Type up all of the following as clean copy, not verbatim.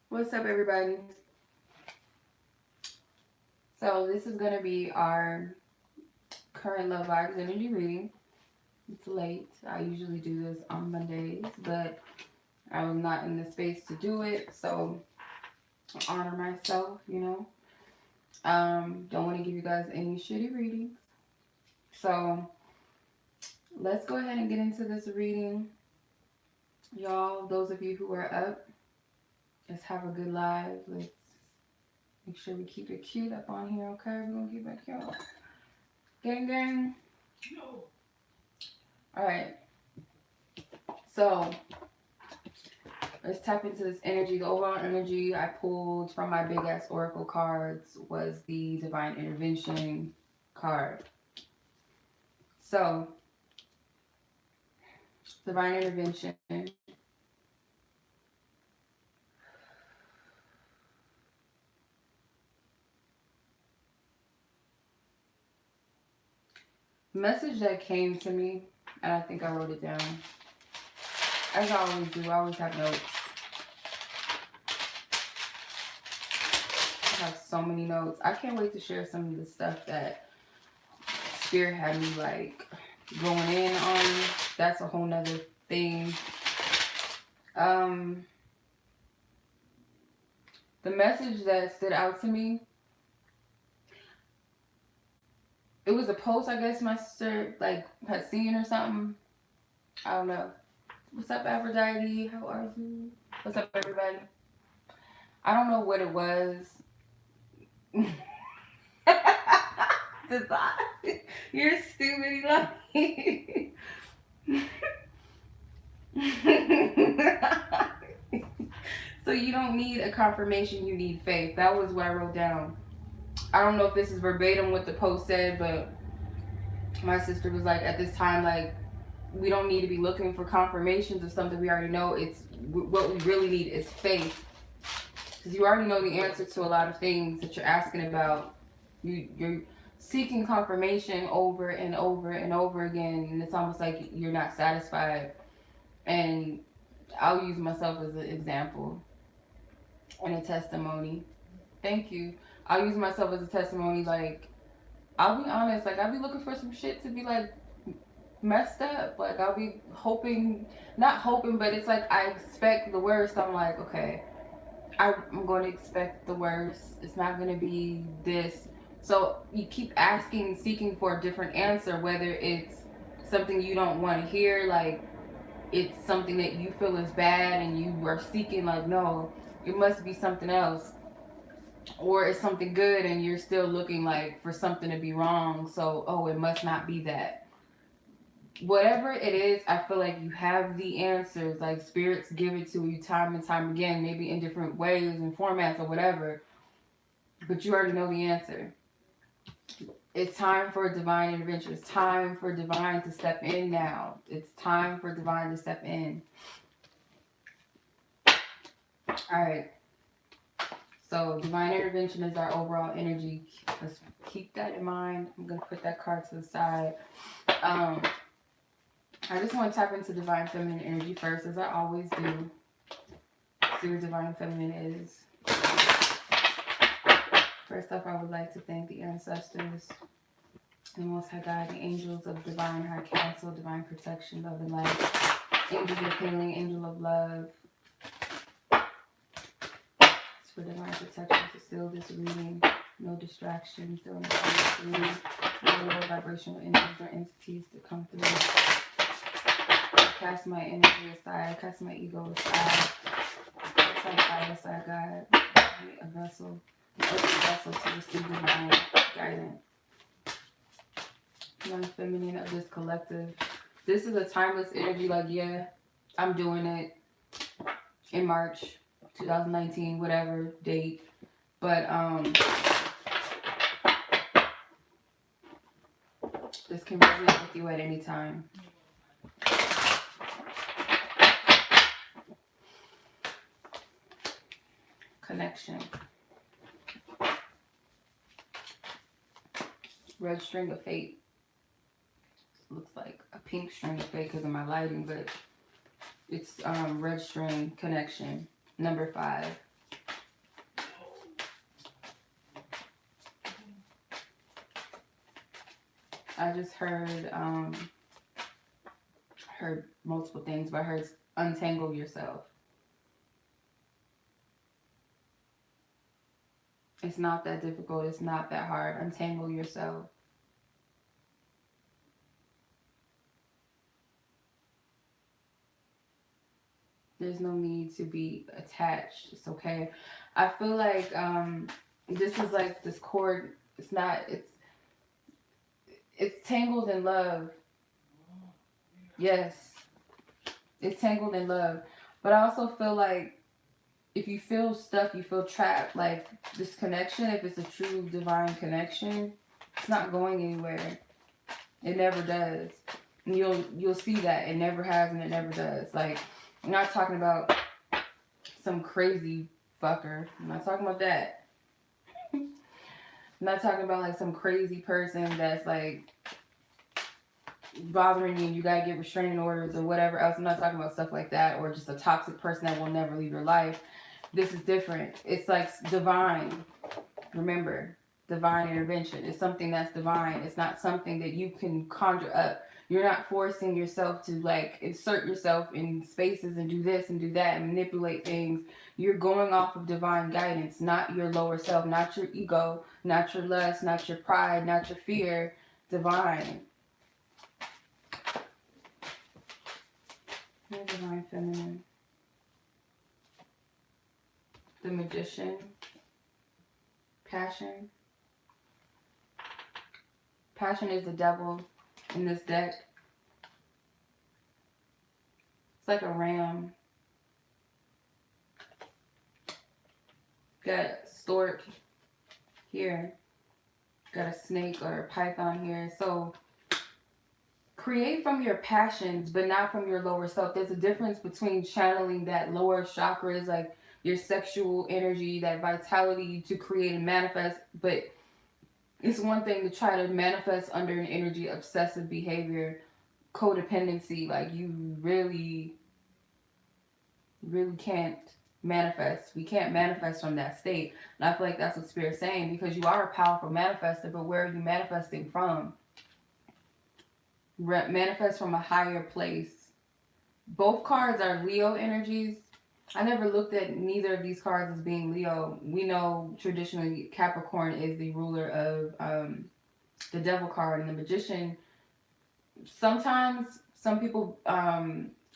What's up, everybody? So this is gonna be our current love vibes energy reading. It's late. I usually do this on Mondays, but I was not in the space to do it, so I honor myself. Don't want to give you guys any shitty readings. So let's go ahead and get into this reading, y'all. Those of you who are up, let's have a good live. Let's make sure we keep it cute up on here, okay? We're gonna keep it cute. Gang, gang. All right. So let's tap into this energy. The overall energy I pulled from my big ass oracle cards was the divine intervention card. So, divine intervention. Message that came to me, and I think I wrote it down. As I always do, I always have notes. I have so many notes. I can't wait to share some of the stuff that Spirit had me like going in on. That's a whole nother thing. The message that stood out to me, it was a post I guess my sister like had seen or something. I don't know. What's up, Aphrodite? How are you? What's up, everybody? I don't know what it was. You're stupid, Eli. So you don't need a confirmation, you need faith. That was what I wrote down. I don't know if this is verbatim what the post said, but my sister was like, at this time, like, we don't need to be looking for confirmations of something we already know. It's what we really need is faith, because you already know the answer to a lot of things that you're asking about. You're seeking confirmation over and over and over again, and it's almost like you're not satisfied. And I'll use myself as an example and a testimony. Thank you. I'll use myself as a testimony. Like, I'll be honest, like, I'll be looking for some shit to be like messed up. Like, I'll be hoping, not hoping, but it's like I expect the worst. I'm like, okay, I'm going to expect the worst. It's not going to be this. So you keep asking, seeking for a different answer, whether it's something you don't want to hear, like it's something that you feel is bad and you are seeking, like, no, it must be something else. Or it's something good and you're still looking like for something to be wrong. So, oh, it must not be that. Whatever it is, I feel like you have the answers. Like, spirits give it to you time and time again, maybe in different ways and formats or whatever. But you already know the answer. It's time for divine intervention. It's time for divine to step in now. It's time for divine to step in. All right. So divine intervention is our overall energy. Let's keep that in mind. I'm going to put that card to the side. I just want to tap into divine feminine energy first, as I always do. See what divine feminine is. First off, I would like to thank the ancestors, the Most High God, the angels of divine high counsel, divine protection, love and light, angels of healing, angel of love, for divine protection to seal this reading. No distractions during this reading. No low vibrational energies or entities to come through. I cast my energy aside. I cast my ego aside. I cast my fire aside, God. Be a vessel. Open vessel to receive divine guidance. Divine feminine of this collective. This is a timeless energy. Like, yeah, I'm doing it in March 2019, whatever date. But this can resonate with you at any time. Connection. Red string of fate. Looks like a pink string of fate because of my lighting, but it's red string connection. Number 5. I just heard multiple things, but I heard untangle yourself. It's not that difficult. It's not that hard. Untangle yourself. There's no need to be attached. It's okay. I feel like this is like this cord. It's not. It's tangled in love. Yes, it's tangled in love. But I also feel like if you feel stuck, you feel trapped. Like this connection, if it's a true divine connection, it's not going anywhere. It never does. And you'll see that it never has and it never does. Like, I'm not talking about some crazy fucker. I'm not talking about that. I'm not talking about like some crazy person that's like bothering you and you gotta get restraining orders or whatever else. I'm not talking about stuff like that, or just a toxic person that will never leave your life. This is different. It's like divine. Remember, divine intervention. It's something that's divine. It's not something that you can conjure up. You're not forcing yourself to like insert yourself in spaces and do this and do that and manipulate things. You're going off of divine guidance, not your lower self, not your ego, not your lust, not your pride, not your fear. Divine. Divine feminine. The magician. Passion. Passion is the devil in this deck. It's like a ram. Got a stork here. Got a snake or a python here. So create from your passions, but not from your lower self. There's a difference between channeling that lower chakras, like your sexual energy, that vitality to create and manifest, but it's one thing to try to manifest under an energy of obsessive behavior, codependency. Like you really can't manifest. We can't manifest from that state. And I feel like that's what Spirit's saying, because you are a powerful manifester, but where are you manifesting from? Manifest from a higher place. Both cards are Leo energies. I never looked at neither of these cards as being Leo. We know traditionally Capricorn is the ruler of the Devil card and the Magician. Sometimes some people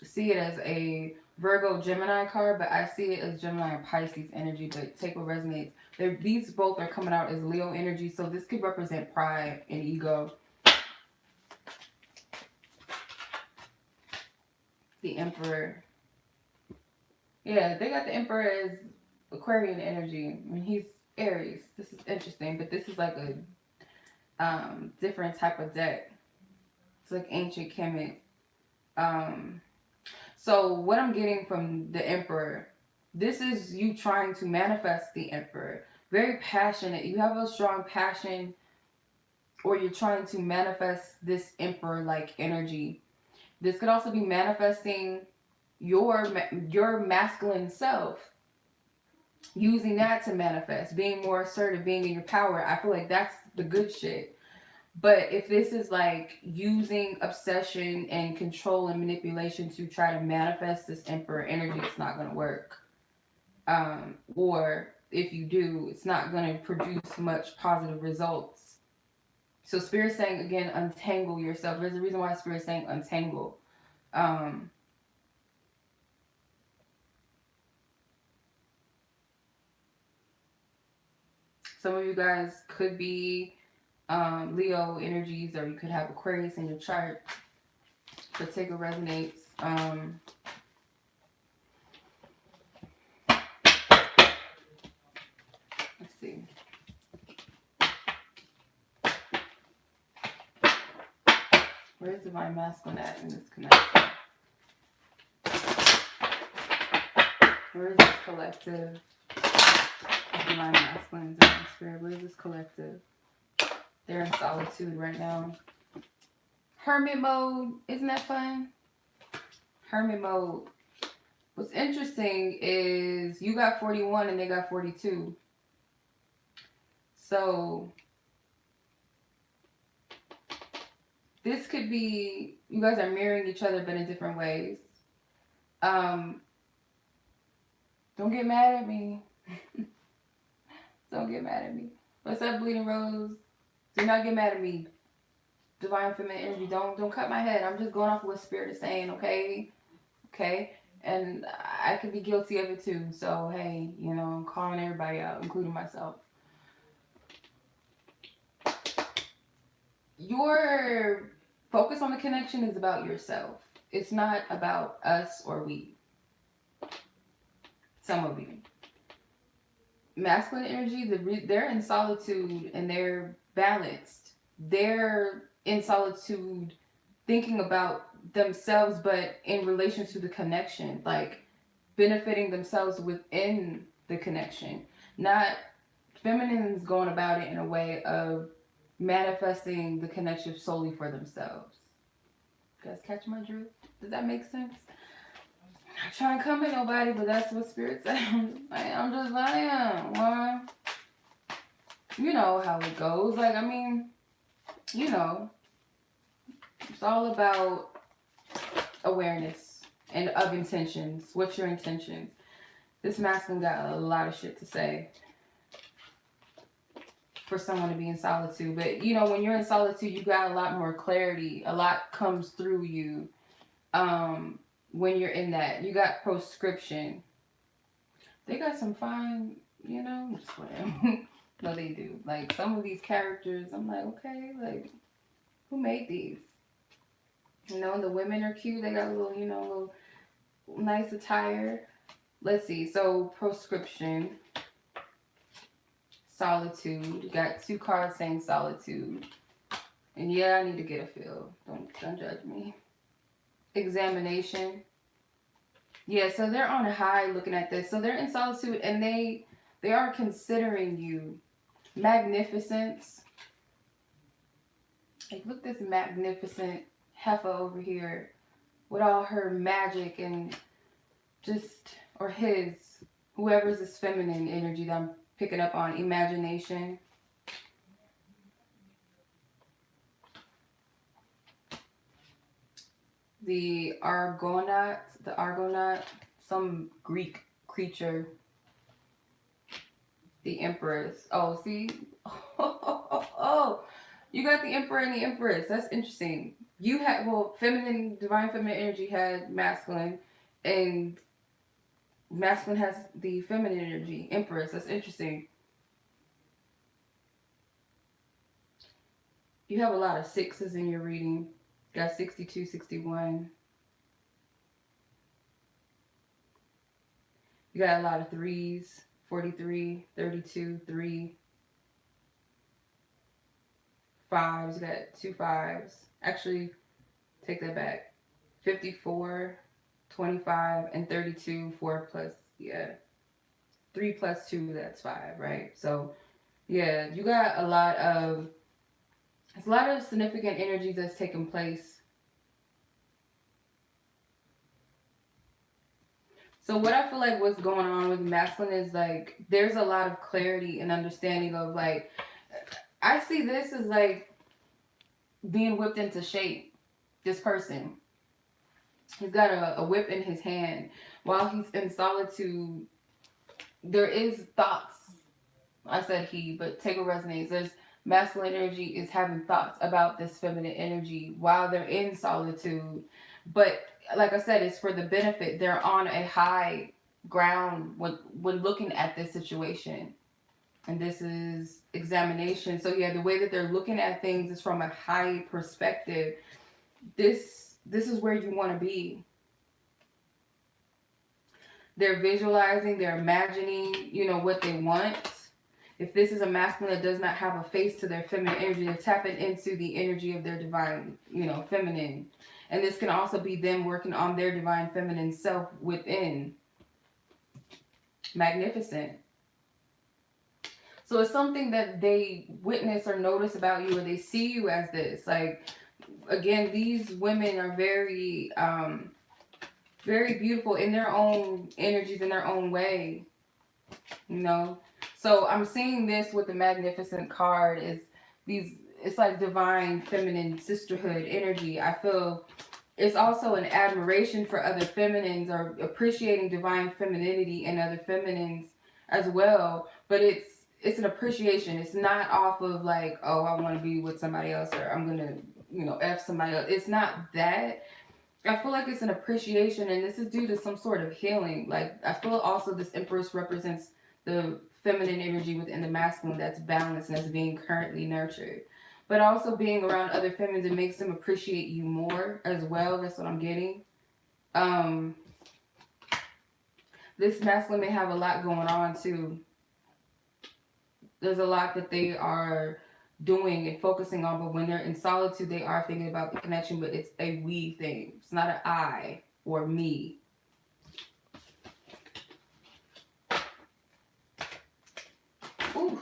see it as a Virgo Gemini card, but I see it as Gemini and Pisces energy, but take what resonates. These both are coming out as Leo energy, so this could represent pride and ego. The Emperor. Yeah, they got the Emperor as Aquarian energy. I mean, he's Aries. This is interesting, but this is like a different type of deck. It's like ancient Kemet. So what I'm getting from the Emperor, this is you trying to manifest the Emperor. Very passionate. You have a strong passion, or you're trying to manifest this Emperor-like energy. This could also be manifesting your masculine self, using that to manifest, being more assertive, being in your power. I feel like that's the good shit. But if this is like using obsession and control and manipulation to try to manifest this Emperor energy, it's not going to work. Or if you do, it's not going to produce much positive results. So Spirit's saying, again, untangle yourself. There's a reason why Spirit's saying untangle. Some of you guys could be Leo energies, or you could have Aquarius in your chart. But take what resonates. Let's see. Where's Divine Masculine at in this connection? Where is this collective? Divine Masculine, Divine Spirit. Where is this collective? They're in solitude right now. Hermit mode. Isn't that fun? Hermit mode. What's interesting is you got 41 and they got 42. So this could be, you guys are mirroring each other, but in different ways. Um, don't get mad at me. Don't get mad at me. What's up, Bleeding Rose? Do not get mad at me. Divine feminine energy. Don't cut my head. I'm just going off of what spirit is saying, okay? Okay? And I could be guilty of it too. So hey, you know, I'm calling everybody out, including myself. Your focus on the connection is about yourself. It's not about us or we. Some of you. Masculine energy, they're in solitude and they're balanced. They're in solitude thinking about themselves, but in relation to the connection, like benefiting themselves within the connection. Not feminine's going about it in a way of manifesting the connection solely for themselves. You guys catch my drift? Does that make sense? I'm not trying to come at nobody, but that's what spirit says. I'm just saying. Well, you know how it goes. Like, I mean, you know, it's all about awareness and of intentions. What's your intentions? This masculine got a lot of shit to say for someone to be in solitude. But, you know, when you're in solitude, you got a lot more clarity. A lot comes through you. When you're in that, you got proscription. They got some fine, you know, just whatever. No, they do. Like, some of these characters, I'm like, okay, like, who made these? You know, the women are cute. They got a little, you know, little nice attire. Let's see. So, proscription, solitude. You got 2 cards saying solitude. And yeah, I need to get a feel. Don't judge me. Examination. Yeah, so they're on a high looking at this. So they're in solitude and they are considering you. Magnificence. Like, look at this magnificent heifer over here with all her magic and just, or his, whoever's this feminine energy that I'm picking up on, imagination. The Argonaut, some Greek creature. The Empress. Oh, see? Oh, you got the Emperor and the Empress. That's interesting. You had, well, feminine, divine feminine energy had masculine, and masculine has the feminine energy, Empress. That's interesting. You have a lot of 6s in your reading. Got 62, 61. You got a lot of 3s, 43, 32, 3. 5s, you got 2 5s. Actually, take that back. 54, 25, and 32, 4 plus, yeah. 3 plus 2, that's 5, right? So, yeah, you got a lot of, it's a lot of significant energy that's taking place. So what I feel like what's going on with masculine is, like, there's a lot of clarity and understanding of, like, I see this as, like, being whipped into shape. This person. He's got a whip in his hand. While he's in solitude, there is thoughts. I said he, but take what resonates. There's masculine energy is having thoughts about this feminine energy while they're in solitude. But like I said, it's for the benefit. They're on a high ground when looking at this situation. And this is examination. So yeah, the way that they're looking at things is from a high perspective. This is where you want to be. They're visualizing, they're imagining, you know, what they want. If this is a masculine that does not have a face to their feminine energy, they're tapping into the energy of their divine, you know, feminine. And this can also be them working on their divine feminine self within. Magnificent. So it's something that they witness or notice about you, or they see you as this. Like, again, these women are very, very beautiful in their own energies, in their own way. You know? So I'm seeing this with the Magnificent card is these, it's like divine feminine sisterhood energy. I feel it's also an admiration for other feminines, or appreciating divine femininity in other feminines as well. But it's an appreciation. It's not off of like, oh, I want to be with somebody else, or I'm gonna, F somebody else. It's not that. I feel like it's an appreciation, and this is due to some sort of healing. Like, I feel also this Empress represents the feminine energy within the masculine that's balanced and that's being currently nurtured. But also being around other feminines, it makes them appreciate you more as well. That's what I'm getting. Um, this masculine may have a lot going on too. There's a lot that they are doing and focusing on, but when they're in solitude, they are thinking about the connection, but it's a we thing. It's not an I or me. Ooh.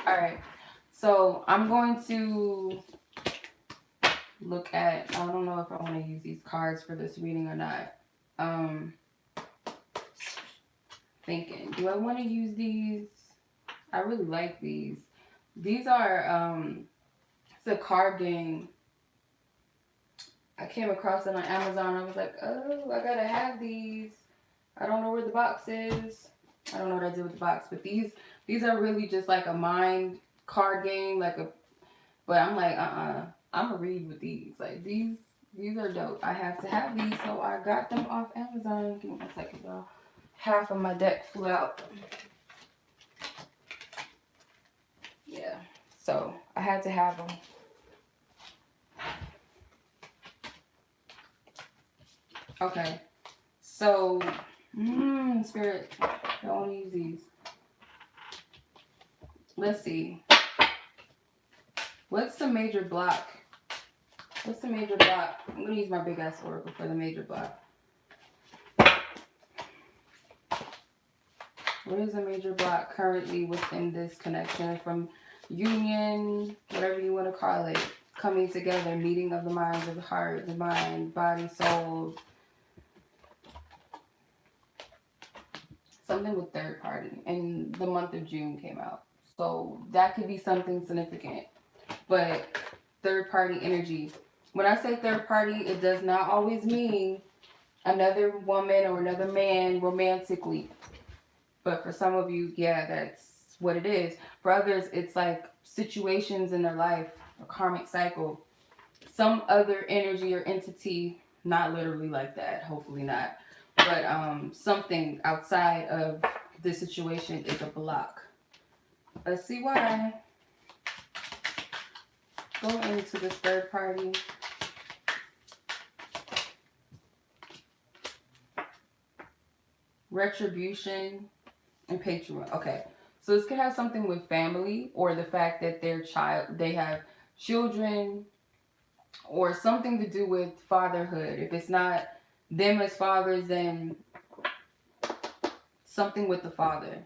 All right. So I'm going to look at, I don't know if I want to use these cards for this reading or not. Thinking, do I want to use these? I really like these. These are, it's a card game. I came across it on Amazon. I was like, oh, I gotta have these. I don't know where the box is. I don't know what I did with the box, but these are really just like a mind card game, but I'm like, I'm gonna read with these. Like, these are dope. I have to have these, so I got them off Amazon. Give me one second, y'all. Half of my deck flew out. Yeah, so I had to have them. Okay, so, Spirit, I don't want to use these. Let's see. What's the major block? What's the major block? I'm going to use my big ass oracle for the major block. What is a major block currently within this connection, from union, whatever you want to call it, coming together, meeting of the minds, of the heart, the mind, body, soul. Something with third party. And the month of June came out. So that could be something significant. But third party energy. When I say third party, it does not always mean another woman or another man romantically. But for some of you, yeah, that's what it is. For others, it's like situations in their life, a karmic cycle. Some other energy or entity, not literally like that, hopefully not. But something outside of this situation is a block. Let's see why. Go into this third party. Retribution and patron. Okay, so this could have something with family, or the fact that they have children, or something to do with fatherhood. If it's not them as fathers, then something with the father.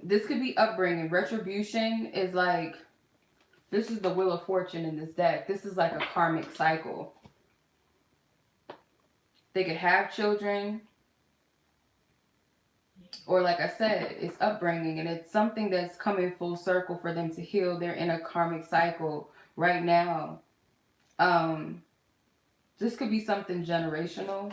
This could be upbringing. Retribution is like, this is the Wheel of Fortune in this deck. This is like a karmic cycle. They could have children, or like I said, it's upbringing, and it's something that's coming full circle for them to heal. They're in a karmic cycle right now. This could be something generational.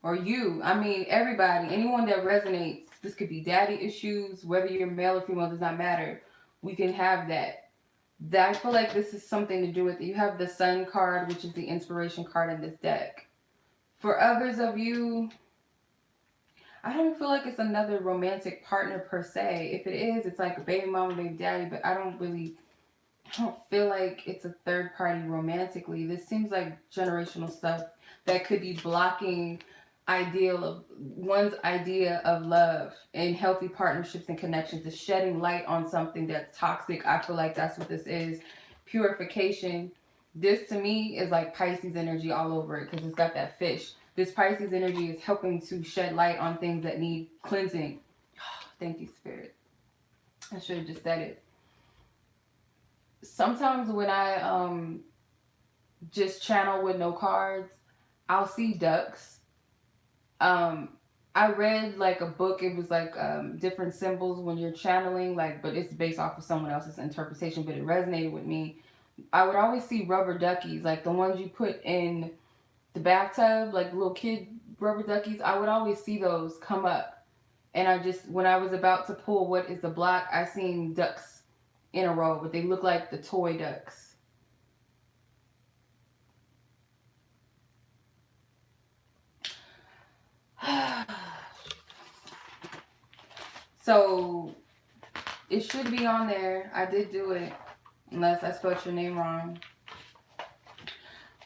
Or you, I mean, everybody, anyone that resonates. This could be daddy issues, whether you're male or female, does not matter. We can have that. I feel like this is something to do with it. You have the Sun card, which is the inspiration card in this deck. For others of you, I don't feel like it's another romantic partner per se. If it is, it's like a baby mama, baby daddy, but I don't feel like it's a third party romantically. This seems like generational stuff that could be blocking one's idea of love and healthy partnerships and connections. Is shedding light on something that's toxic. I feel like that's what this is. Purification. This to me is like Pisces energy all over it, because it's got that fish. This Pisces energy is helping to shed light on things that need cleansing. Thank you, Spirit. I should have just said it. Sometimes when I just channel with no cards, I'll see ducks. I read like a book. It was like different symbols when you're channeling, like, but it's based off of someone else's interpretation. But it resonated with me. I would always see rubber duckies, like the ones you put in the bathtub, like little kid rubber duckies. I would always see those come up, and I just when I was about to pull what is the block, I seen ducks in a row, but they look like the toy ducks. So it should be on there. I did do it, unless I spelled your name wrong.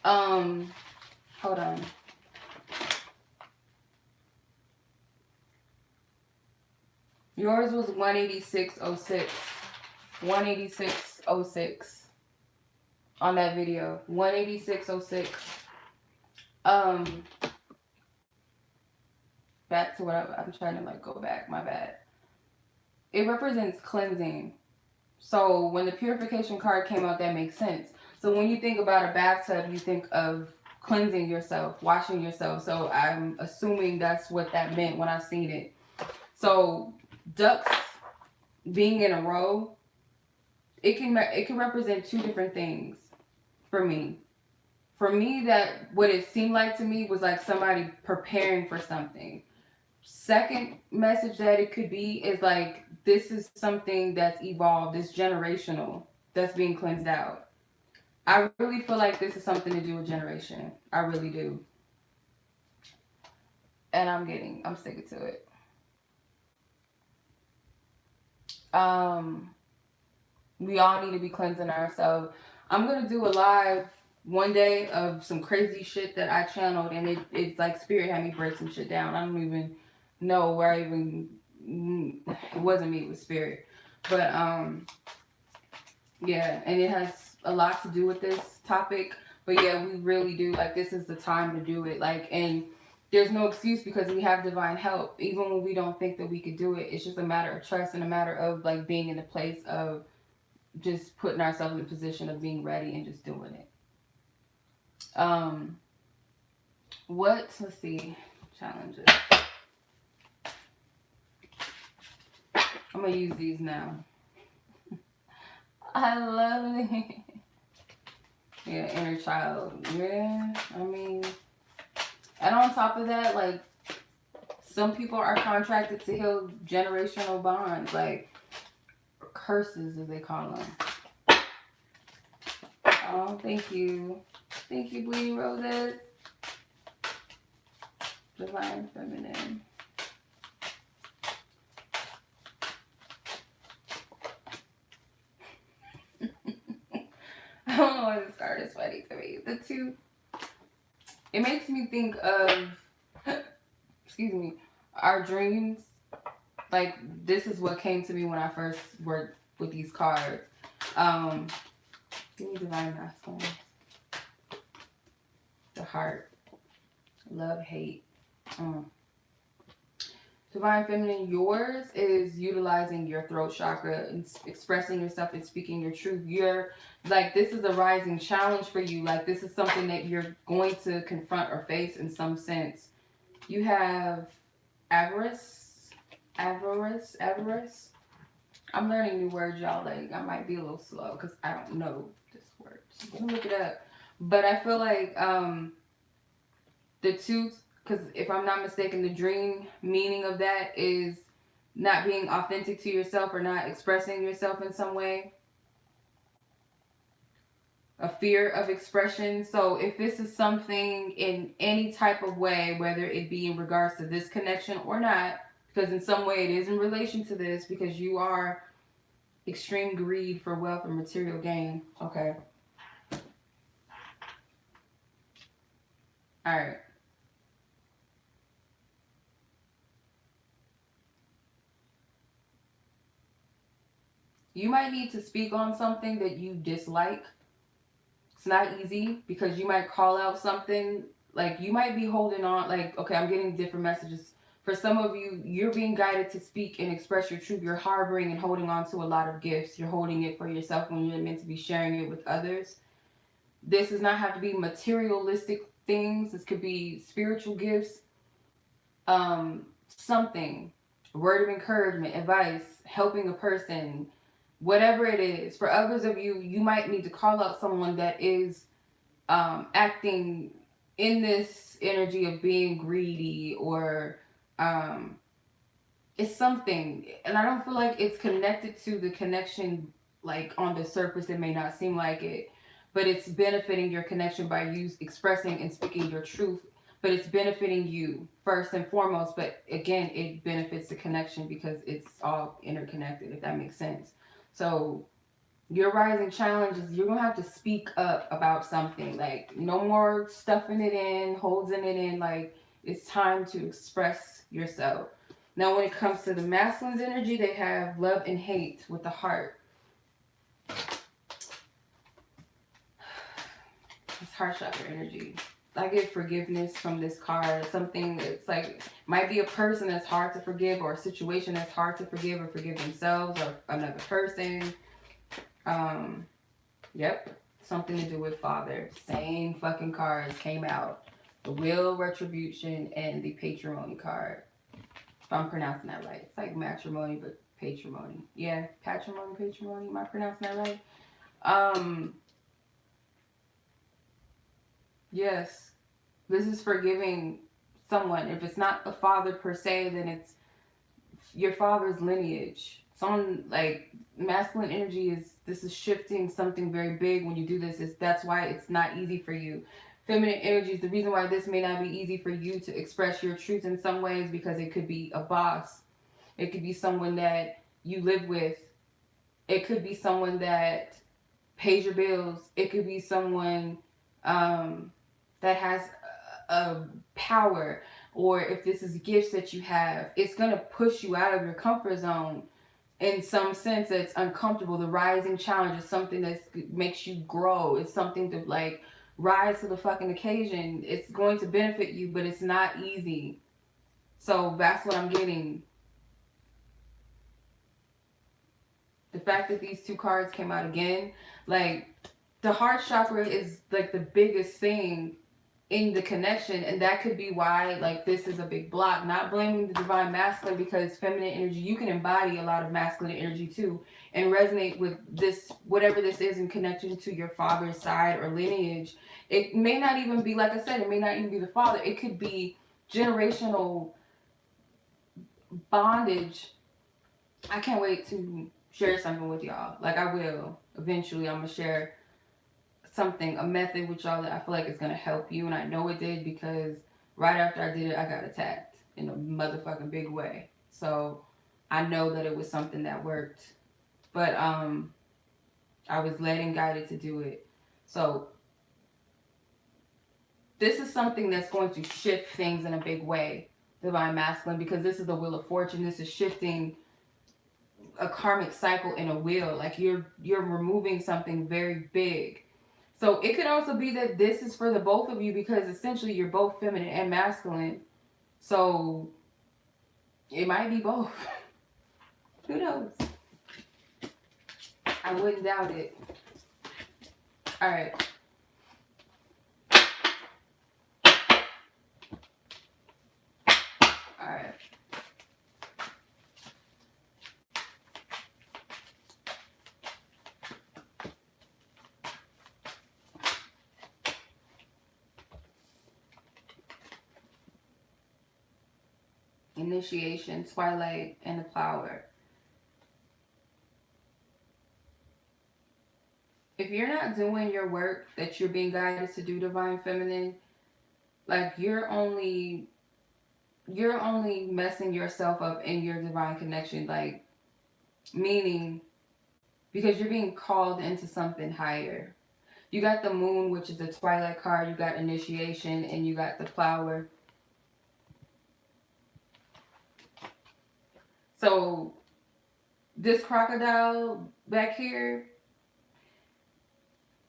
Hold on. Yours was 186.06. 186.06 on that video. 186.06. Back to what I'm trying to like go back. My bad. It represents cleansing. So when the purification card came out, that makes sense. So when you think about a bathtub, you think of cleansing yourself, washing yourself. So I'm assuming that's what that meant when I seen it. So ducks being in a row, it can represent two different things for me. For me, that what it seemed like to me was like somebody preparing for something. Second message that it could be is like this is something that's evolved, it's generational, that's being cleansed out. I really feel like this is something to do with generation. I really do. And I'm sticking to it. We all need to be cleansing ourselves. I'm gonna do a live one day of some crazy shit that I channeled, and it's like spirit had me break some shit down. I don't even know where I even, it wasn't me, it was spirit. But yeah, and it has a lot to do with this topic. But yeah, we really do, like, this is the time to do it. Like, and there's no excuse because we have divine help. Even when we don't think that we could do it, it's just a matter of trust and a matter of like being in a place of just putting ourselves in a position of being ready and just doing it. Let's see, challenges. I'm gonna use these now. I love it. Yeah, inner child. Yeah, I mean, and on top of that, like, some people are contracted to heal generational bonds, like curses, as they call them. Oh, thank you. Thank you, Bleeding Roses. Divine Feminine. I don't know why this card is funny to me. The two, it makes me think of, excuse me, our dreams. Like, this is what came to me when I first worked with these cards. Give me Divine Masculine. The heart. Love, hate. Divine Feminine, yours is utilizing your throat chakra and expressing yourself and speaking your truth. You're like, this is a rising challenge for you. Like, this is something that you're going to confront or face in some sense. You have avarice. I'm learning new words, y'all. Like, I might be a little slow because I don't know this word. So I'm gonna look it up. But I feel like the two, because if I'm not mistaken, the dream meaning of that is not being authentic to yourself or not expressing yourself in some way. A fear of expression. So if this is something in any type of way, whether it be in regards to this connection or not, because in some way it is in relation to this, because you are extreme greed for wealth and material gain. Okay. All right. You might need to speak on something that you dislike. It's not easy because you might call out something, like you might be holding on, like, okay, I'm getting different messages. For some of you, you're being guided to speak and express your truth. You're harboring and holding on to a lot of gifts. You're holding it for yourself when you're meant to be sharing it with others. This does not have to be materialistic things. This could be spiritual gifts, something, word of encouragement, advice, helping a person, whatever it is. For others of you, you might need to call out someone that is acting in this energy of being greedy, or um, it's something. And I don't feel like it's connected to the connection, like on the surface, it may not seem like it, but it's benefiting your connection by you expressing and speaking your truth. But it's benefiting you first and foremost. But again, it benefits the connection because it's all interconnected, if that makes sense. So your rising challenges, you're gonna have to speak up about something. Like, no more stuffing it in, holding it in. Like, it's time to express yourself. Now, when it comes to the masculine's energy, they have love and hate with the heart. It's heart chakra energy. I get forgiveness from this card. Something, it's like, might be a person that's hard to forgive, or a situation that's hard to forgive, or forgive themselves, or another person. Yep, something to do with father. Same fucking cards came out. The Will, Retribution, and the Patrimony card. If I'm pronouncing that right. It's like matrimony, but patrimony. Yeah, patrimony. Am I pronouncing that right? Yes. This is forgiving someone. If it's not a father per se, then it's your father's lineage. Someone, like, masculine energy is, this is shifting something very big when you do this. That's why it's not easy for you. Feminine energy is the reason why this may not be easy for you to express your truth in some ways, because it could be a boss. It could be someone that you live with. It could be someone that pays your bills. It could be someone that has a power. Or if this is gifts that you have, it's going to push you out of your comfort zone in some sense that's uncomfortable. The rising challenge is something that makes you grow. It's something to, like, rise to the fucking occasion. It's going to benefit you, but it's not easy. So that's what I'm getting. The fact that these two cards came out again, like, the heart chakra is like the biggest thing in the connection, and that could be why, like, this is a big block. Not blaming the divine masculine, because feminine energy, you can embody a lot of masculine energy too, and resonate with this, whatever this is, in connection to your father's side or lineage. It may not even be, like I said, it may not even be the father. It could be generational bondage. I can't wait to share something with y'all. Like, I will eventually. I'm gonna share something, a method with y'all that I feel like is gonna help you, and I know it did, because right after I did it, I got attacked in a motherfucking big way. So I know that it was something that worked, but I was led and guided to do it. So this is something that's going to shift things in a big way, divine masculine, because this is the Wheel of Fortune. This is shifting a karmic cycle in a wheel. Like, you're removing something very big. So it could also be that this is for the both of you, because essentially you're both feminine and masculine. So it might be both. Who knows? I wouldn't doubt it. All right. All right. Initiation, Twilight, and the Flower. If you're not doing your work that you're being guided to do, divine feminine, like, you're only messing yourself up in your divine connection. Like, meaning, because you're being called into something higher. You got the Moon, which is the Twilight card. You got initiation, and you got the Flower. So this crocodile back here,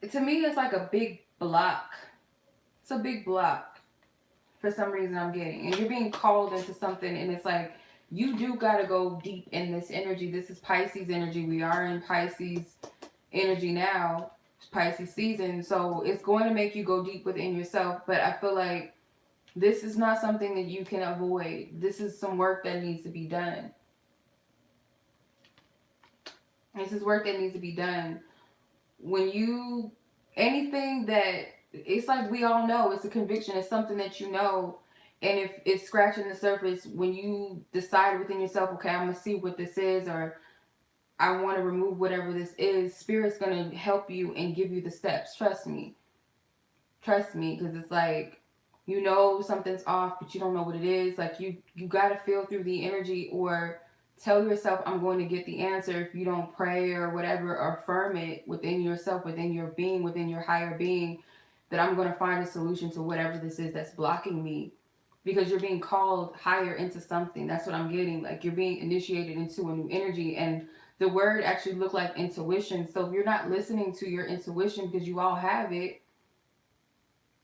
to me, it's like a big block. It's a big block for some reason I'm getting. And you're being called into something, and it's like, you do got to go deep in this energy. This is Pisces energy. We are in Pisces energy now. Pisces season. So it's going to make you go deep within yourself. But I feel like this is not something that you can avoid. This is some work that needs to be done. This is work that needs to be done. When you, anything that, it's like we all know, it's a conviction, it's something that you know. And if it's scratching the surface, when you decide within yourself, okay, I'm going to see what this is, or I want to remove whatever this is, Spirit's going to help you and give you the steps. Trust me. Trust me, because it's like, you know something's off, but you don't know what it is. Like, you got to feel through the energy, or tell yourself, I'm going to get the answer. If you don't pray or whatever, or affirm it within yourself, within your being, within your higher being, that I'm going to find a solution to whatever this is that's blocking me. Because you're being called higher into something. That's what I'm getting. Like, you're being initiated into a new energy. And the word actually looked like intuition. So if you're not listening to your intuition, because you all have it,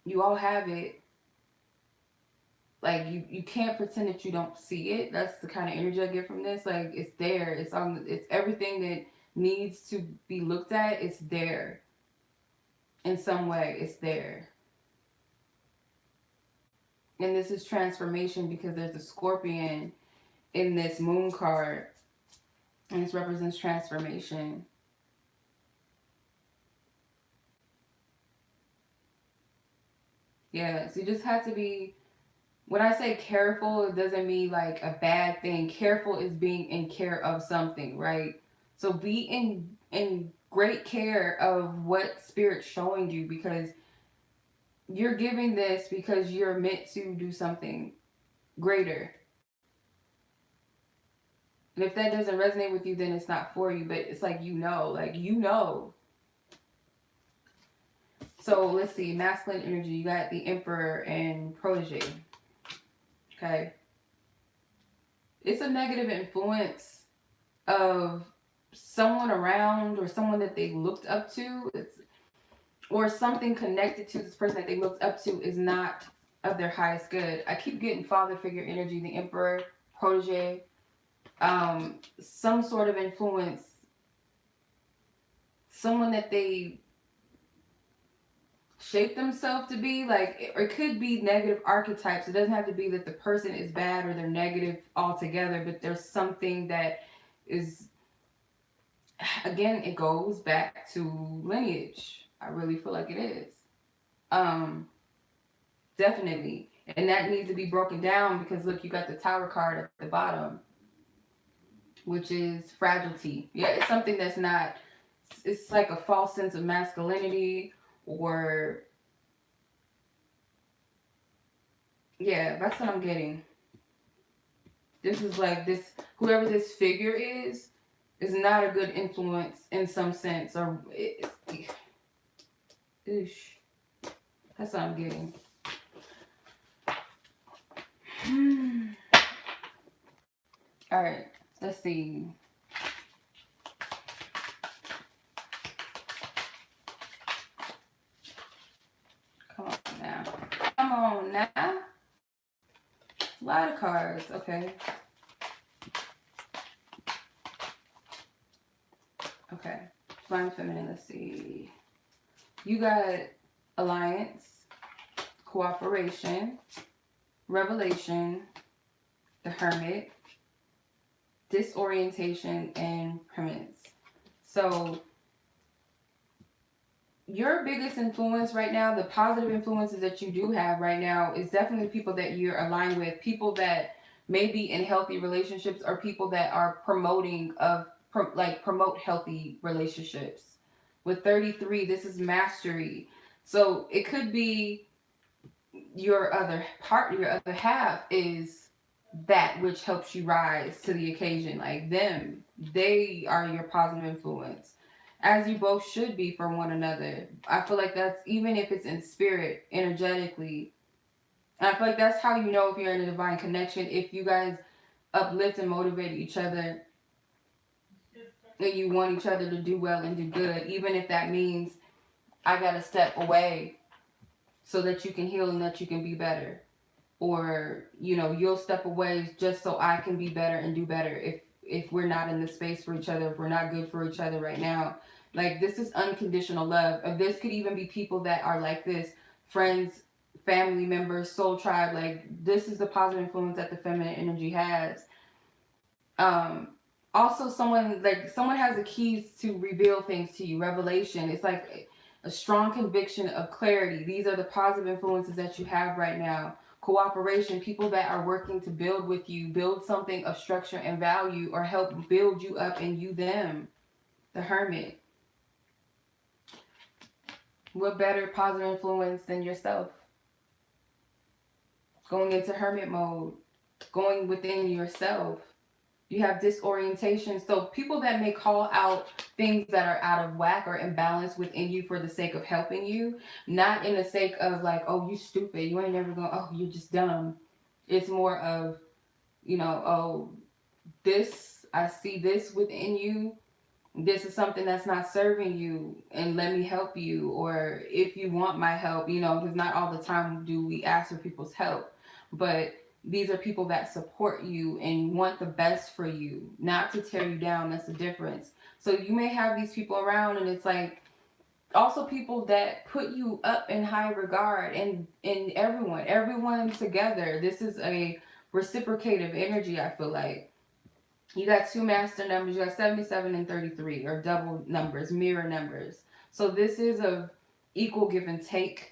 you all have it. Like, you can't pretend that you don't see it. That's the kind of energy I get from this. Like, it's there. It's everything that needs to be looked at. It's there. In some way, it's there. And this is transformation, because there's a scorpion in this moon card. And this represents transformation. Yeah, so you just have to be, when I say careful, it doesn't mean like a bad thing. Careful is being in care of something, right? So be in great care of what Spirit's showing you, because you're giving this because you're meant to do something greater. And if that doesn't resonate with you, then it's not for you. But it's like, you know. So let's see, masculine energy. You got the Emperor and Protege. Okay. It's a negative influence of someone around, or someone that they looked up to. Or something connected to this person that they looked up to is not of their highest good. I keep getting father figure energy, the Emperor, Protege, some sort of influence, someone that they shape themselves to be, like, or it could be negative archetypes. It doesn't have to be that the person is bad or they're negative altogether, but there's something that is, again, it goes back to lineage. I really feel like it is. Definitely. And that needs to be broken down, because look, you got the Tower card at the bottom, which is fragility. Yeah, it's something that's not, it's like a false sense of masculinity, or, yeah, that's what I'm getting. This is like, this, whoever this figure is not a good influence in some sense, or oosh. That's what I'm getting. All right, let's see. Come on now. Come on now. A lot of cards. Okay. Okay. Divine Feminine, let's see. You got alliance, cooperation, revelation, the Hermit, disorientation, and permanence. So your biggest influence right now, the positive influences that you do have right now, is definitely people that you're aligned with, people that may be in healthy relationships, or people that are promoting promote healthy relationships. With 33, this is mastery. So it could be your other half is that which helps you rise to the occasion. Like them, they are your positive influence, as you both should be for one another. I feel like that's, even if it's in spirit, energetically. And I feel like that's how you know if you're in a divine connection, if you guys uplift and motivate each other, and you want each other to do well and do good, even if that means I gotta step away so that you can heal and that you can be better. Or, you know, you'll step away just so I can be better and do better. If we're not in the space for each other, if we're not good for each other right now, Like, this is unconditional love. Or this could even be people that are like this, friends, family members, soul tribe. Like, this is the positive influence that the feminine energy has. Um, Also, someone has the keys to reveal things to you. Revelation. It's like a strong conviction of clarity. These are the positive influences that you have right now. Cooperation. People that are working to build with you, build something of structure and value, or help build you up and you them. The Hermit. What better positive influence than yourself? Going into hermit mode, going within yourself. You have disorientation. So people that may call out things that are out of whack or imbalance within you for the sake of helping you, not in the sake of like, oh, you stupid, you ain't never going, oh, you're just dumb. It's more of, oh, this, I see this within you. This is something that's not serving you, and let me help you. Or if you want my help, because not all the time do we ask for people's help, but these are people that support you and want the best for you, not to tear you down. That's the difference. So you may have these people around, and it's like also people that put you up in high regard, and everyone together. This is a reciprocative energy, I feel like. You got two master numbers. You got 77 and 33, or double numbers, mirror numbers. So this is a equal give and take.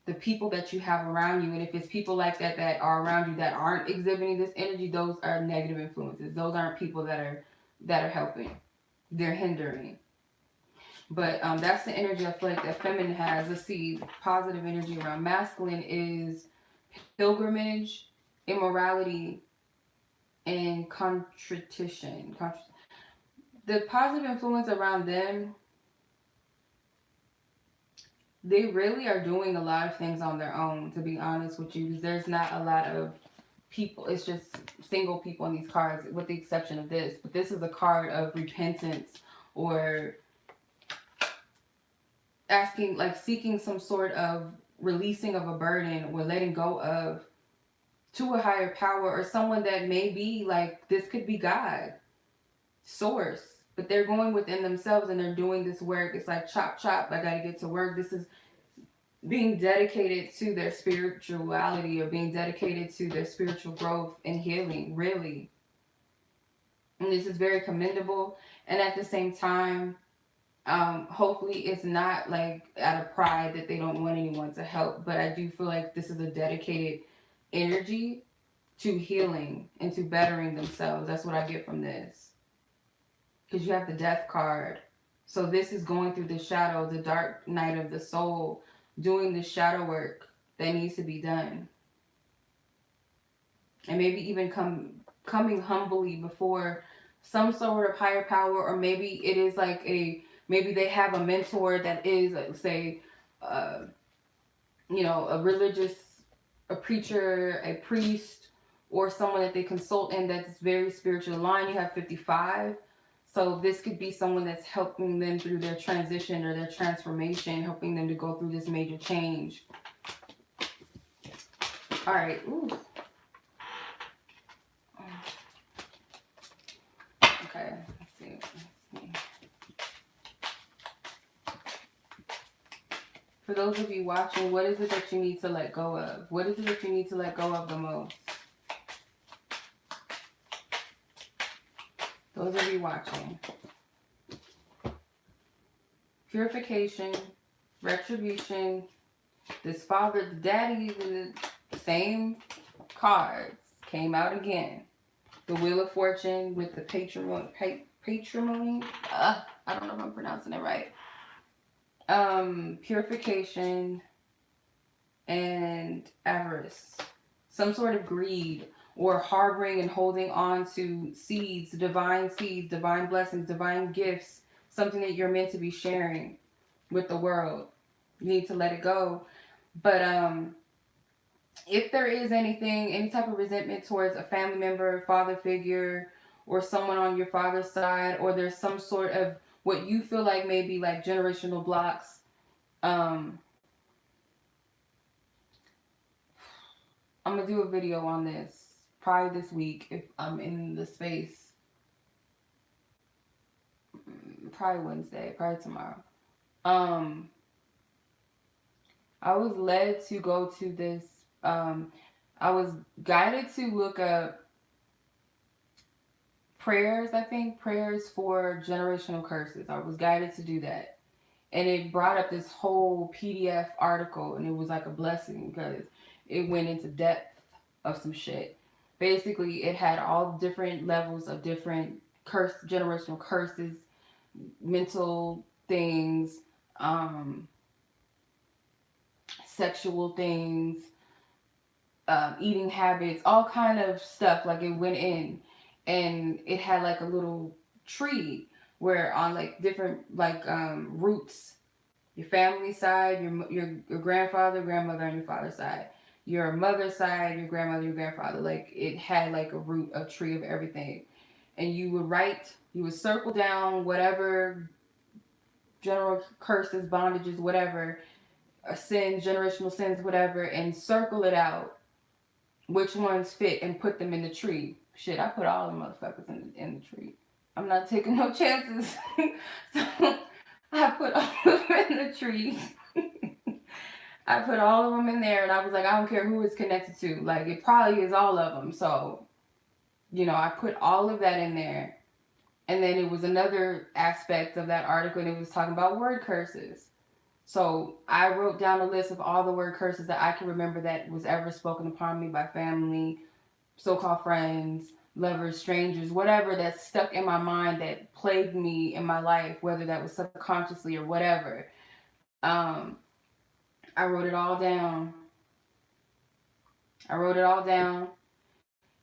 The people that you have around you, and if it's people like that that are around you that aren't exhibiting this energy, those are negative influences. Those aren't people that are helping. They're hindering. But that's the energy I feel like that feminine has. Let's see, positive energy around masculine is pilgrimage, immorality, and contrition. The positive influence around them, they really are doing a lot of things on their own, to be honest with you. There's not a lot of people. It's just single people in these cards, with the exception of this. But this is a card of repentance, or asking, like seeking some sort of releasing of a burden, or letting go of, to a higher power, or someone that may be like, this could be God, source. But they're going within themselves and they're doing this work. It's like chop, chop, I gotta get to work. This is being dedicated to their spirituality, or being dedicated to their spiritual growth and healing, really. And this is very commendable. And at the same time, hopefully it's not like out of pride that they don't want anyone to help. But I do feel like this is a dedicated energy to healing and to bettering themselves. That's what I get from this. Because you have the death card. So this is going through the shadow, the dark night of the soul, doing the shadow work that needs to be done. And maybe even coming humbly before some sort of higher power, or maybe it is like maybe they have a mentor that is, say, a religious, a preacher, a priest, or someone that they consult in that's very spiritual aligned. You have 55. So this could be someone that's helping them through their transition or their transformation, helping them to go through this major change. All right. Ooh. Okay. Let's see. For those of you watching, what is it that you need to let go of? What is it that you need to let go of the most? Those of you watching. Purification, retribution, this father, the daddy, the same cards came out again. The Wheel of Fortune with the patrimony. I don't know if I'm pronouncing it right. Purification and avarice. Some sort of greed, or harboring and holding on to seeds, divine blessings, divine gifts, something that you're meant to be sharing with the world. You need to let it go. But if there is any type of resentment towards a family member, father figure, or someone on your father's side, or there's some sort of what you feel like maybe like generational blocks, I'm going to do a video on this probably this week if I'm in the space. probably Wednesday, probably tomorrow. Um, I was led to go to this. I was guided to look up prayers. I think prayers for generational curses. I was guided to do that, and it brought up this whole PDF article, and it was like a blessing because it went into depth of some shit. Basically, it had all different levels of different generational curses, mental things, um, sexual things, eating habits, all kind of stuff. Like it went in, and it had like a little tree where on like different like roots, your family side, your grandfather, grandmother on your father's side, your mother's side, your grandmother, your grandfather. Like it had like a tree of everything, and you would circle down whatever general curses, bondages, whatever, sins, generational sins, whatever, and circle it out which ones fit and put them in the tree. Shit, I put all the motherfuckers in the tree. I'm not taking no chances. So I put all of them in the tree. I put all of them in there, and I was like, I don't care who it's connected to. Like, it probably is all of them. So, I put all of that in there. And then it was another aspect of that article, and it was talking about word curses. So I wrote down a list of all the word curses that I can remember that was ever spoken upon me by family, so-called friends, lovers, strangers, whatever that's stuck in my mind that plagued me in my life, whether that was subconsciously or whatever. I wrote it all down.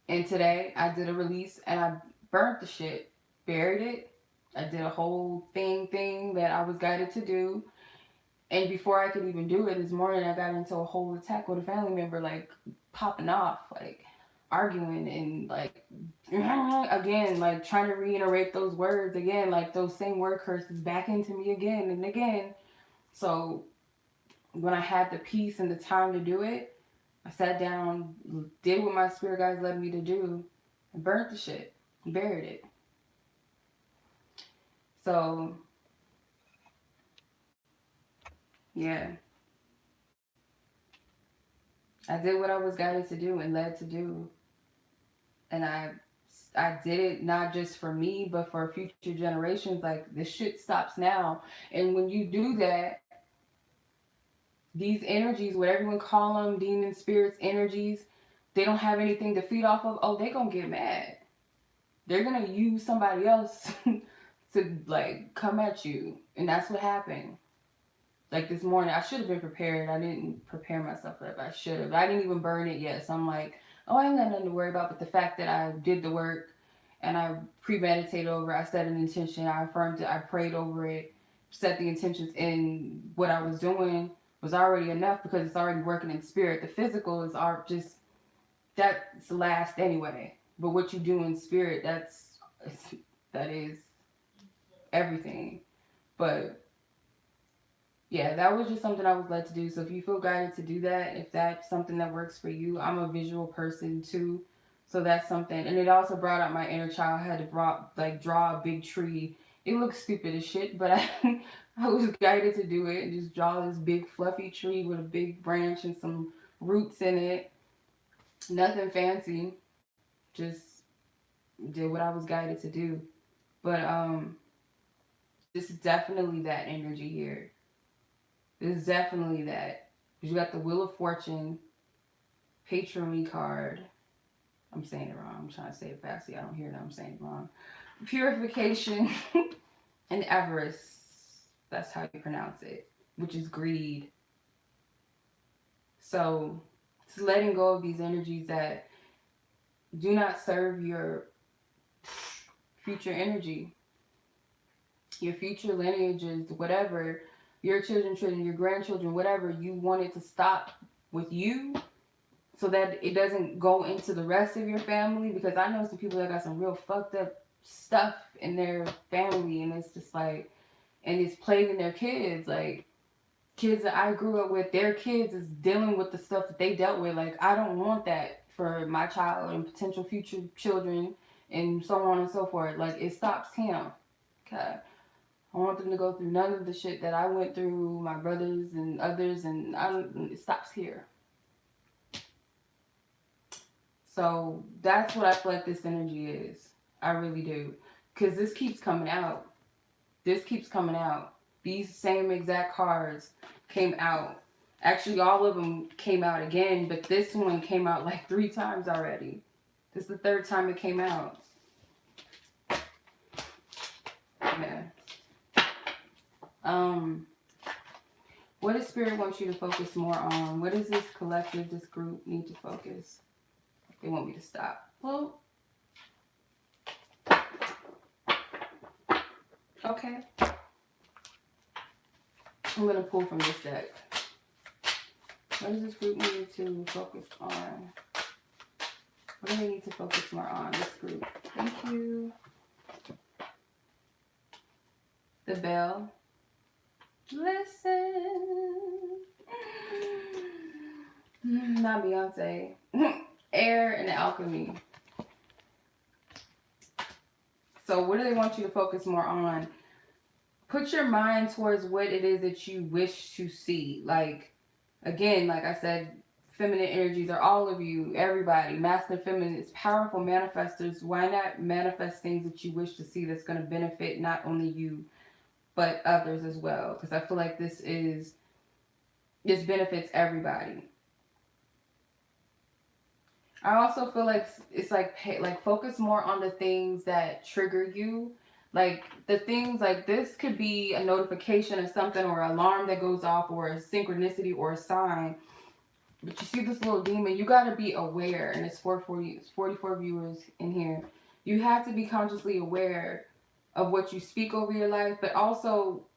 And today I did a release and I burnt the shit, buried it. I did a whole thing that I was guided to do. And before I could even do it this morning, I got into a whole attack with a family member, like popping off, like arguing and like, again, like trying to reiterate those words again, like those same word curses back into me again and again. So when I had the peace and the time to do it, I sat down, did what my spirit guides led me to do, and burnt the shit, and buried it. So, yeah. I did what I was guided to do and led to do. And I did it not just for me, but for future generations. Like, this shit stops now. And when you do that, these energies, what everyone call them, demon spirits, energies, they don't have anything to feed off of. Oh, they gonna get mad. They're gonna use somebody else to like come at you. And that's what happened. Like this morning, I should have been prepared. I didn't prepare myself for that, but I should have. I didn't even burn it yet. So I'm like, oh, I ain't got nothing to worry about. But the fact that I did the work and I premeditated over it, I set an intention, I affirmed it, I prayed over it, set the intentions in what I was doing was already enough because it's already working in spirit. The physical is just, that's last anyway. But what you do in spirit, that is everything. But yeah, that was just something I was led to do. So if you feel guided to do that, if that's something that works for you, I'm a visual person too. So that's something. And it also brought out my inner child. I had to draw a big tree. It looks stupid as shit, but I was guided to do it and just draw this big fluffy tree with a big branch and some roots in it. Nothing fancy. Just did what I was guided to do. But this is definitely that energy here. It's definitely that. You got the Wheel of Fortune, Patron card. I'm saying it wrong. I'm trying to say it fast so I don't hear that I'm saying it wrong. Purification and avarice. That's how you pronounce it, which is greed. So it's letting go of these energies that do not serve your future energy, your future lineages, whatever. Your children, your grandchildren, whatever, you want it to stop with you so that it doesn't go into the rest of your family. Because I know some people that got some real fucked up stuff in their family, and it's just like, and it's plaguing their kids. Like, kids that I grew up with, their kids is dealing with the stuff that they dealt with. Like, I don't want that for my child and potential future children and so on and so forth. Like, it stops him. Okay. I want them to go through none of the shit that I went through, my brothers and others, and it stops here. So that's what I feel like this energy is. I really do. Because this keeps coming out. This keeps coming out. These same exact cards came out. Actually, all of them came out again, but this one came out like 3 times already. This is the 3rd time it came out. Yeah. What does Spirit want you to focus more on? What does this collective, this group need to focus? They want me to stop. Well, okay. I'm going to pull from this deck. What does this group need to focus on? What do they need to focus more on, this group? Thank you. The bell. Listen. Not Beyonce. Air and alchemy. So what do they want you to focus more on? Put your mind towards what it is that you wish to see. Like, again, like I said, feminine energies are all of you, everybody. Masculine, feminine, it's powerful manifestors. Why not manifest things that you wish to see that's going to benefit not only you, but others as well? Because I feel like this benefits everybody. I also feel like it's like focus more on the things that trigger you. Like the things like this could be a notification of something or an alarm that goes off or a synchronicity or a sign. But you see this little demon, you got to be aware. And it's 44 viewers in here. You have to be consciously aware of what you speak over your life. But also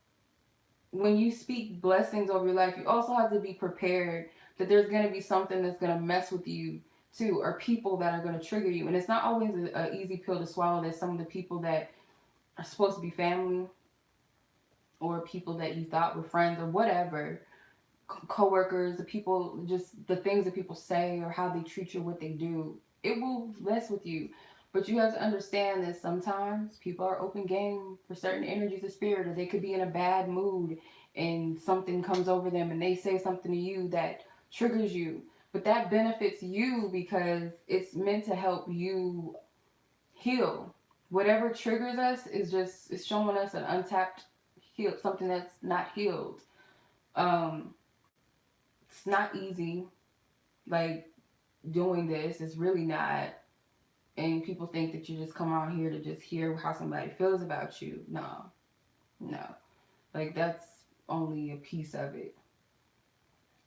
when you speak blessings over your life, you also have to be prepared that there's going to be something that's going to mess with you too, or people that are going to trigger you. And it's not always an easy pill to swallow. There's some of the people that are supposed to be family or people that you thought were friends or whatever, co-workers, the people, just the things that people say or how they treat you, what they do, it will mess with you. But you have to understand that sometimes people are open game for certain energies of spirit, or they could be in a bad mood and something comes over them and they say something to you that triggers you. But that benefits you because it's meant to help you heal. Whatever triggers us is showing us an untapped heal, something that's not healed. It's not easy, like doing this. It's really not. And people think that you just come out here to just hear how somebody feels about you. No. Like that's only a piece of it.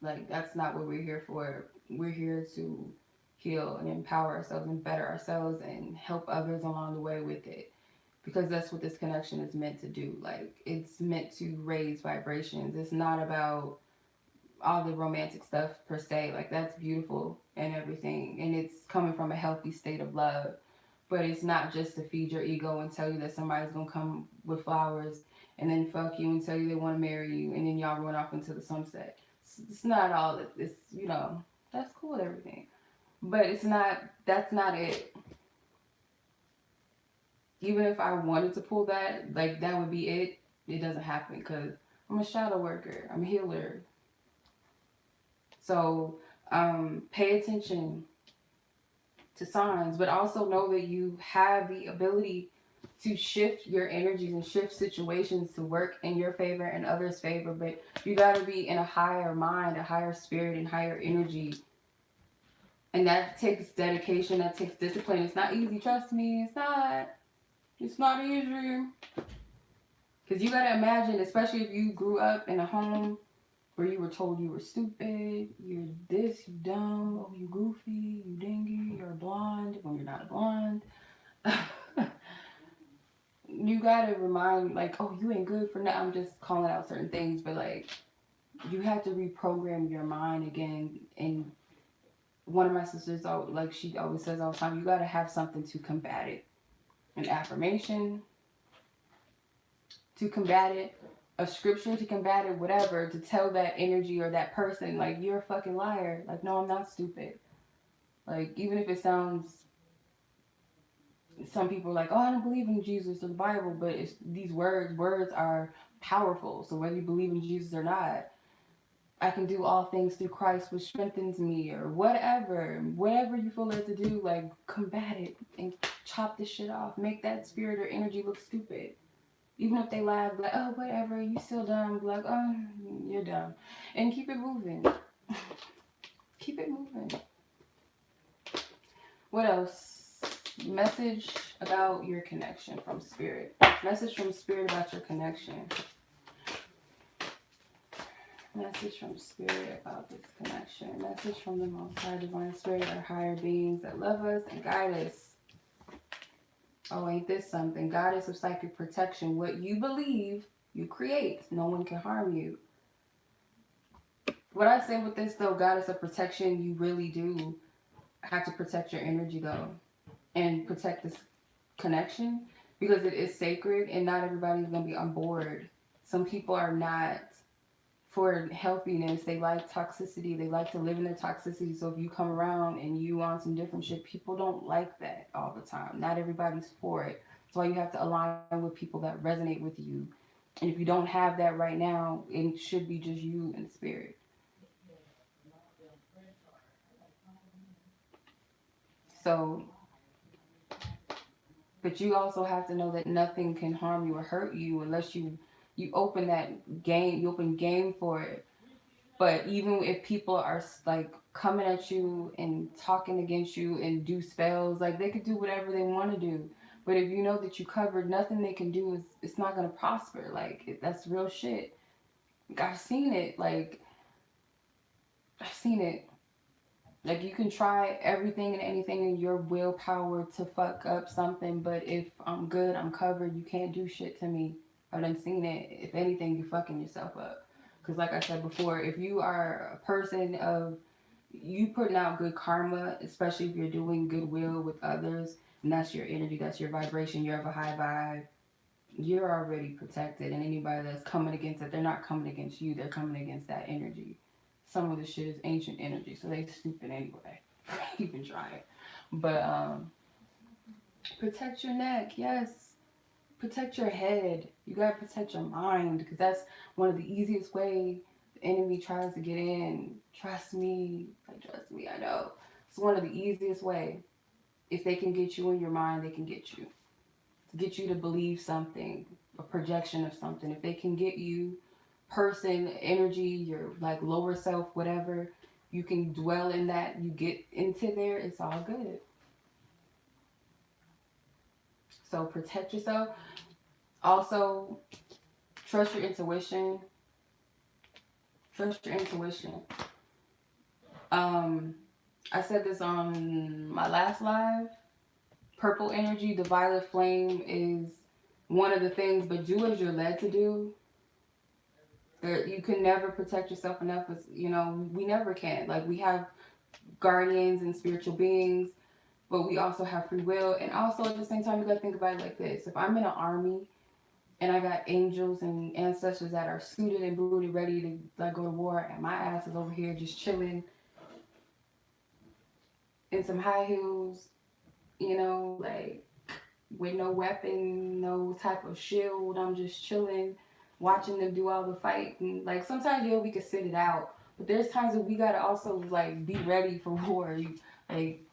Like that's not what we're here for. We're here to heal and empower ourselves and better ourselves and help others along the way with it. Because that's what this connection is meant to do. Like it's meant to raise vibrations. It's not about all the romantic stuff per se. Like that's beautiful and everything. And it's coming from a healthy state of love. But it's not just to feed your ego and tell you that somebody's going to come with flowers and then fuck you and tell you they want to marry you and then y'all run off into the sunset. It's not all that. It's, that's cool and everything. But that's not it. Even if I wanted to pull that, like that would be it. It doesn't happen because I'm a shadow worker. I'm a healer. So pay attention to signs, but also know that you have the ability to shift your energies and shift situations to work in your favor and others' favor. But you got to be in a higher mind, a higher spirit, and higher energy. And that takes dedication, that takes discipline. It's not easy, trust me. It's not easy. Because you got to imagine, especially if you grew up in a home where you were told you were stupid, you're this, you dumb, oh, you goofy, you dingy, you're blonde when you're not a blonde. You gotta remind, like, oh, you ain't good for nothing. I'm just calling out certain things, but like, you have to reprogram your mind again. And one of my sisters, like, she always says all the time, you gotta have something to combat it. An affirmation to combat it, a scripture to combat it, whatever, to tell that energy or that person, like, you're a fucking liar. Like, no, I'm not stupid. Like, even if it sounds some people are like, oh, I don't believe in Jesus or the Bible, but it's these words are powerful. So whether you believe in Jesus or not, I can do all things through Christ, which strengthens me, or whatever you feel led to do, like combat it and chop this shit off. Make that spirit or energy look stupid. Even if they laugh, like, oh, whatever, you still dumb. Like, oh, you're dumb. And keep it moving. Keep it moving. What else? Message about your connection from spirit. Message from spirit about your connection. Message from spirit about this connection. Message from the Most High Divine Spirit, our higher beings that love us and guide us. Oh, ain't this something? Goddess of psychic protection. What you believe, you create. No one can harm you. What I say with this, though, goddess of protection, you really do have to protect your energy, though, and protect this connection, because it is sacred and not everybody's going to be on board. Some people are not for healthiness. They like toxicity. They like to live in their toxicity. So if you come around and you on some different shit, people don't like that all the time. Not everybody's for it. That's why you have to align with people that resonate with you. And if you don't have that right now, it should be just you and spirit. So, but you also have to know that nothing can harm you or hurt you unless you open that game, you open game for it. But even if people are like coming at you and talking against you and do spells, like they could do whatever they want to do. But if you know that you covered, nothing they can do is, it's not going to prosper. Like, that's real shit. I've seen it. Like, I've seen it. Like, you can try everything and anything in your willpower to fuck up something, but if I'm good, I'm covered, you can't do shit to me. I've done seen it. If anything, you're fucking yourself up. Because like I said before, if you are a person of, you putting out good karma, especially if you're doing goodwill with others, and that's your energy, that's your vibration, you're of a high vibe, you're already protected. And anybody that's coming against it, they're not coming against you, they're coming against that energy. Some of the shit is ancient energy, so they stupid anyway. Even try it. But protect your neck, yes. Protect your head. You gotta protect your mind, because that's one of the easiest way the enemy tries to get in. Trust me, I know. It's one of the easiest way. If they can get you in your mind, they can get you. To get you to believe something, a projection of something. If they can get you, person, energy, your like lower self, whatever, you can dwell in that, you get into there, it's all good. So protect yourself. Also, trust your intuition. Trust your intuition. I said this on my last live. Purple energy, the violet flame is one of the things, but do as you're led to do. You can never protect yourself enough. We never can. Like, we have guardians and spiritual beings, but we also have free will. And also at the same time, you gotta think about it like this. If I'm in an army and I got angels and ancestors that are suited and booted, ready to like go to war, and my ass is over here just chilling in some high heels, like with no weapon, no type of shield. I'm just chilling, watching them do all the fight. And like, sometimes, yeah, we could sit it out, but there's times that we gotta also like be ready for war. You like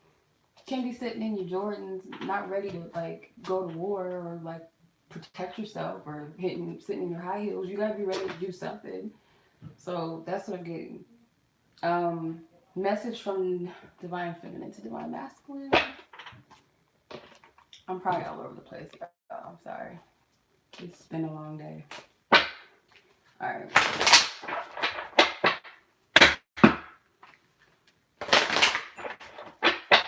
can't be sitting in your Jordans not ready to like go to war or like protect yourself, or sitting in your high heels. You gotta be ready to do something. So that's what I'm getting. Message from divine feminine to divine masculine. I'm probably all over the place, y'all. I'm sorry. It's been a long day. Alright.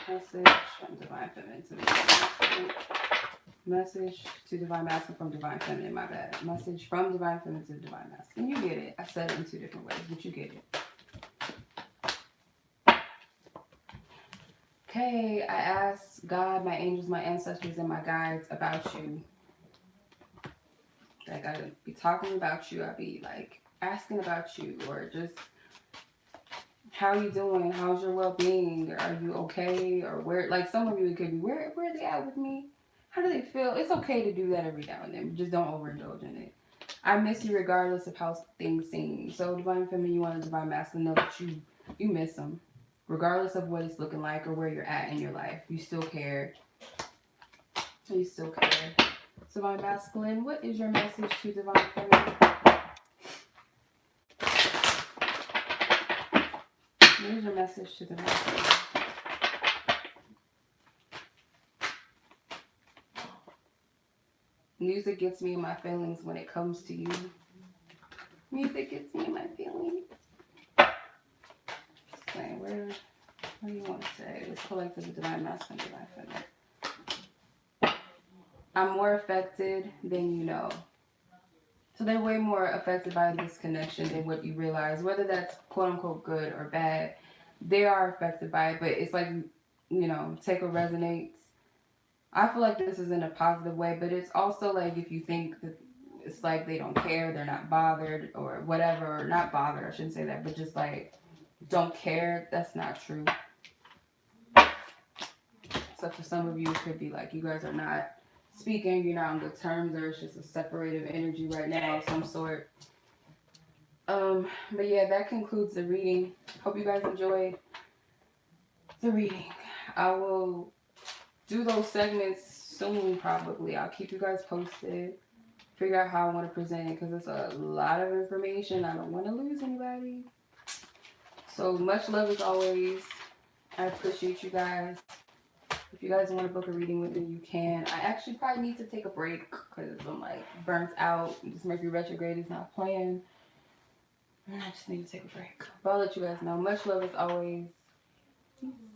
Message from divine feminine to divine masculine. Message to divine masculine from divine feminine, my bad. Message from divine feminine to divine masculine. You get it. I said it in 2 different ways, but you get it. Okay, I asked God, my angels, my ancestors, and my guides about you. Like, I be talking about you. I be like asking about you, or just how you doing? How's your well-being? Are you okay? Or where? Like, some of you could be, where are they at with me? How do they feel? It's okay to do that every now and then. Just don't overindulge in it. I miss you regardless of how things seem. So divine feminine, you want a divine masculine, know that you miss them. Regardless of what it's looking like or where you're at in your life. You still care. You still care. Divine masculine, what is your message to divine feminine? What is your message to divine feminine? Music gets me in my feelings when it comes to you. Music gets me in my feelings. Okay, what do you want to say? Let's collective the divine masculine, divine feminine. I'm more affected than you know. So they're way more affected by this connection than what you realize. Whether that's quote unquote good or bad, they are affected by it. But it's like, you know, take what resonates. I feel like this is in a positive way, but it's also like if you think that it's like they don't care, they're not bothered or whatever, or not bothered, I shouldn't say that, but just like don't care, that's not true. So for some of you, it could be like you guys are not speaking, you're not on good terms, or it's just a separative energy right now of some sort. But yeah, that concludes the reading. Hope you guys enjoyed the reading. I will do those segments soon, probably. I'll keep you guys posted. Figure out how I want to present it because it's a lot of information. I don't want to lose anybody. So much love as always. I appreciate you guys. If you guys want to book a reading with me, you can. I actually probably need to take a break because I'm like burnt out. This Mercury retrograde is not playing. I just need to take a break. But I'll let you guys know. Much love as always. Peace.